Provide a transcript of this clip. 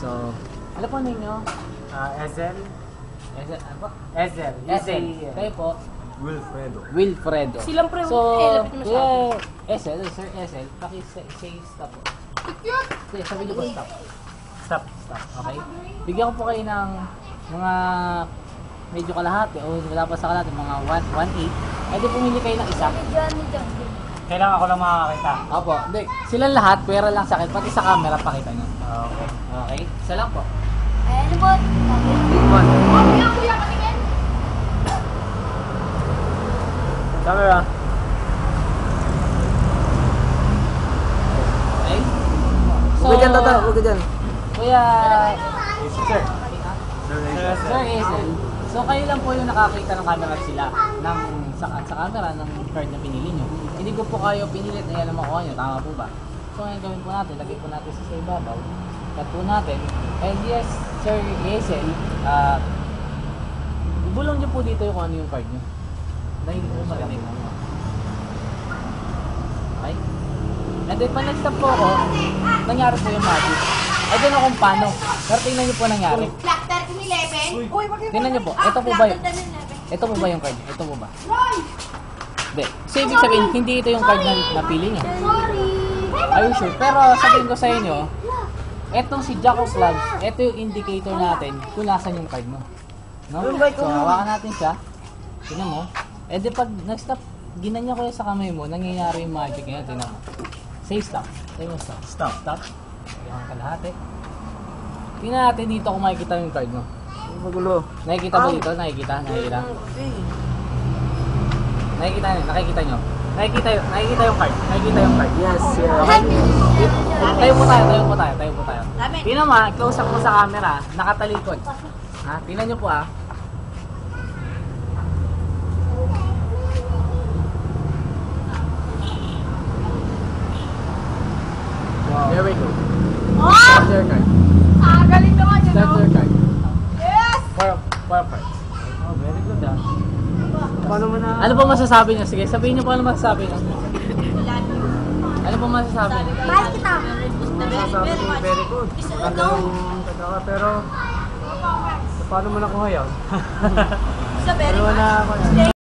So, ano po ninyo? Ezel. Ezel, ano po? Ezel. Ezel. Kayo po? Wilfredo. Silang pre, So, lapit mo sa akin. Ezel, Sir Ezel, paki-say stop po. Okay, sabi niyo po stop. Stop. Stop, okay? Bigyan ko po kayo ng mga medyo kalahati o wala pa sa kalahati, mga 1.8. Pwede pumili kayo ng isa. Kailangan ako lang makakita. Opo, hindi. Silang lahat, pera lang sa akin, pati sa camera pakita nyo. Okay. Okay? Isa lang po. Ano po? Kuya, patingin. Camera. Okay? Huwag ka dyan, tata. Huwag ka dyan. Kuya... Sir. Sir Hazel, so kayo lang po yung nakakita ng camera sila sa camera ng card na pinili nyo. Hindi ko po kayo pinilit na yan ang makuha nyo, tama po ba? So ngayon gawin po natin, lagay po natin sa ibabaw. Cut po natin. And yes, Sir Hazel, ibulong nyo po dito yung kung ano yung card nyo. Na hindi po marinig mo. Okay? And then pag nag-stop po ako, nangyari po yung magic. I don't know kung paano. Pero tingnan nyo po nangyari. Black 1311. Uy, Tingnan nyo po, ito po ba yung... Ito po ba yung card? Ito po ba? Hindi. So, ibig sabihin, hindi ito yung card na napili niya. Sorry. Are you sure? Pero sabihin ko sa inyo, etong si Jack of Clubs, ito yung indicator natin kung nasan yung card mo. No? So, hawakan natin siya. Tingnan mo. Eh di pag nag-stop, ginanya ko yan sa kamay mo, nangyayari yung magic ngayon. Tingnan mo. Say stop. Say mo stop. Stop. Stop. Yung kalahati. Tingnan natin dito kung makikita yung card mo. Magulo. Nakikita ba dito? Nakikita? Nakikita? Nakikita nyo? Nakikita yung card. Nakikita yung card. Yes, yes. Tayo po tayo. Tingnan mo, close up mo sa camera, nakatalikod. Ha? Tingnan nyo po ah. There we go. Start your card. Galing naman yun. Start your card. Yes! Four parts. Oh, very good ah. Paano mo na... Ano po masasabi niyo? Sige, sabihin niyo po ano masasabi niyo. Ano po masasabi niyo? Mahal kita. Masasabi ko very good. Maganda yung katawa pero... Paano mo nakuha yan? Sa very Paano mo na...